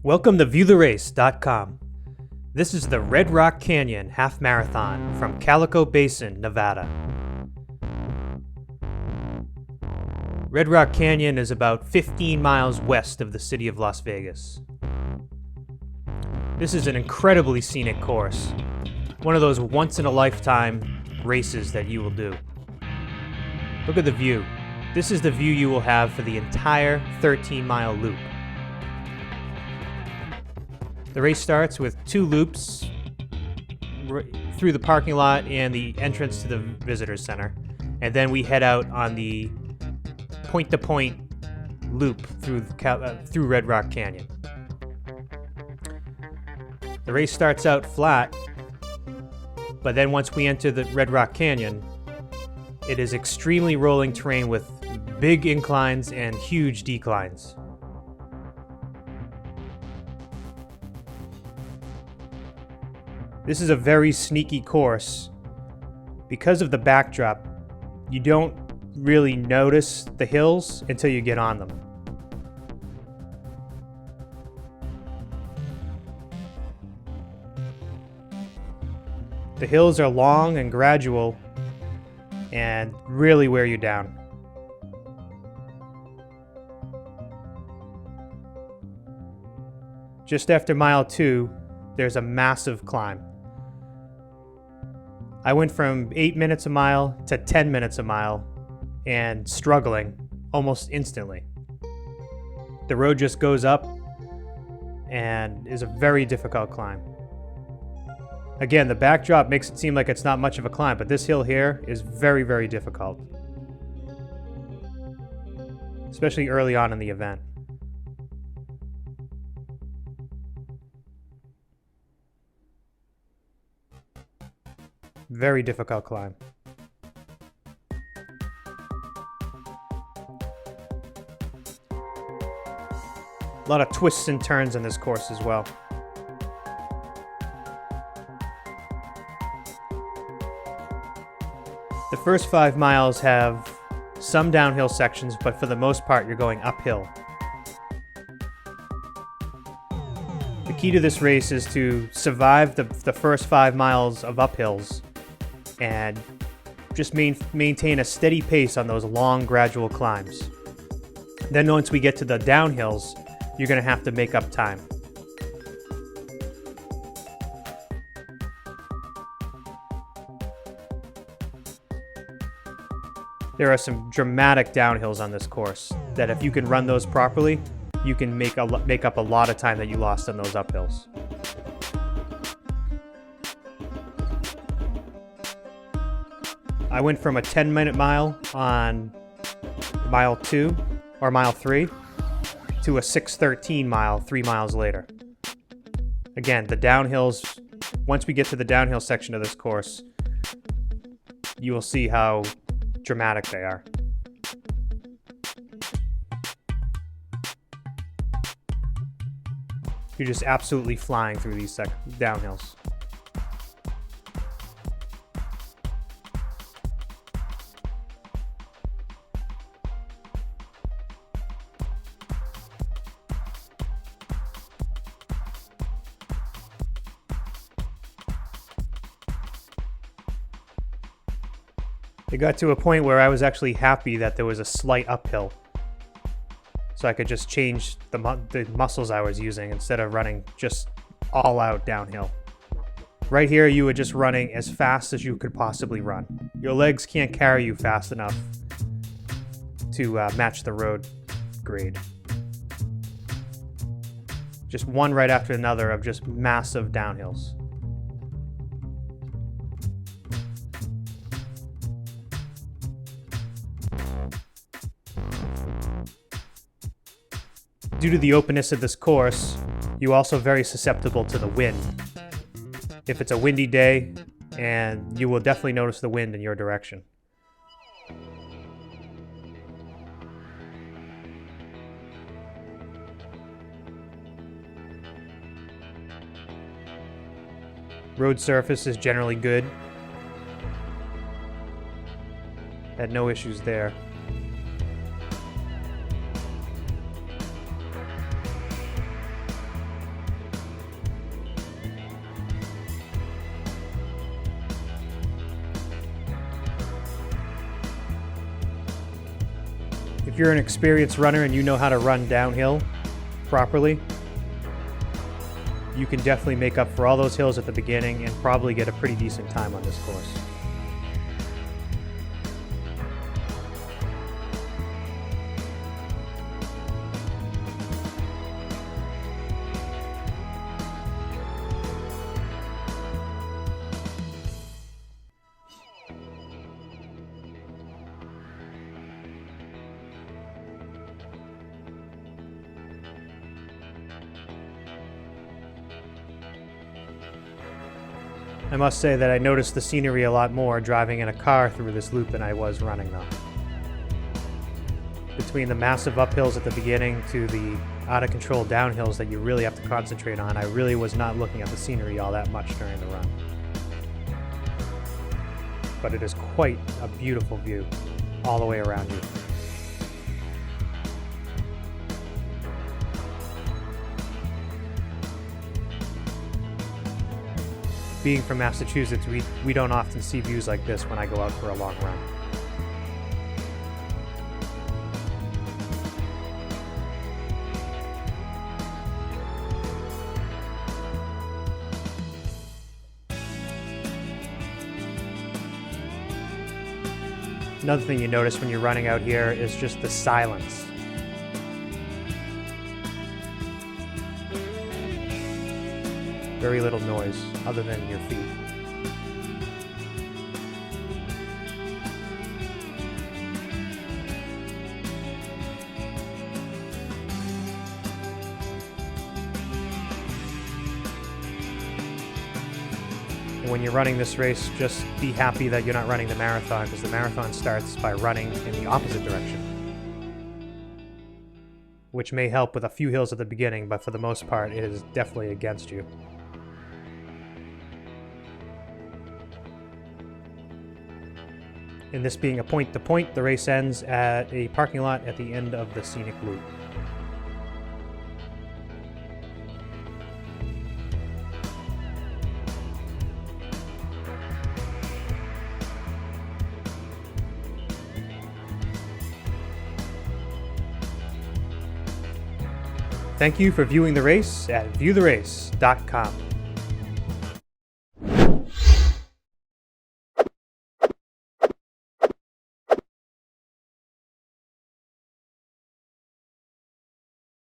Welcome to ViewTheRace.com. This is the Red Rock Canyon Half Marathon from Calico Basin, Nevada. Red Rock Canyon is about 15 miles west of the city of Las Vegas. This is an incredibly scenic course, one of those once-in-a-lifetime races that you will do. Look at the view. This is the view you will have for the entire 13-mile loop. The race starts with 2 loops through the parking lot and the entrance to the visitors center, and then we head out on the point-to-point loop through Red Rock Canyon. The race starts out flat, but then once we enter the Red Rock Canyon, it is extremely rolling terrain with big inclines and huge declines. This is a very sneaky course. Because of the backdrop, you don't really notice the hills until you get on them. The hills are long and gradual and really wear you down. Just after mile 2, there's a massive climb. I went from 8 minutes a mile to 10 minutes a mile and struggling almost instantly. The road just goes up and is a very difficult climb. Again, the backdrop makes it seem like it's not much of a climb, but this hill here is very, very difficult, especially early on in the event. Very difficult climb. A lot of twists and turns in this course as well. The first 5 miles have some downhill sections, but for the most part, you're going uphill. The key to this race is to survive the first 5 miles of uphills and just maintain a steady pace on those long, gradual climbs. Then once we get to the downhills, you're going to have to make up time. There are some dramatic downhills on this course that if you can run those properly, you can make up a lot of time that you lost on those uphills. I went from a 10-minute mile on mile 2 or mile 3 to a 6:13 mile 3 miles later. Again, the downhills, once we get to the downhill section of this course, you will see how dramatic they are. You're just absolutely flying through these downhills. It got to a point where I was actually happy that there was a slight uphill, so I could just change the muscles I was using instead of running just all out downhill. Right here, you were just running as fast as you could possibly run. Your legs can't carry you fast enough to match the road grade. Just one right after another of just massive downhills. Due to the openness of this course, you're also very susceptible to the wind. If it's a windy day, and you will definitely notice the wind in your direction. Road surface is generally good. Had no issues there. you're an experienced runner and you know how to run downhill properly, you can definitely make up for all those hills at the beginning and probably get a pretty decent time on this course. I must say that I noticed the scenery a lot more driving in a car through this loop than I was running though. Between the massive uphills at the beginning to the out-of-control downhills that you really have to concentrate on, I really was not looking at the scenery all that much during the run. But it is quite a beautiful view all the way around you. Being from Massachusetts, we don't often see views like this when I go out for a long run. Another thing you notice when you're running out here is just the silence. Very little noise other than your feet. And when you're running this race, just be happy that you're not running the marathon, because the marathon starts by running in the opposite direction, which may help with a few hills at the beginning, but for the most part, it is definitely against you. And this being a point-to-point, the race ends at a parking lot at the end of the scenic loop. Thank you for viewing the race at viewtherace.com.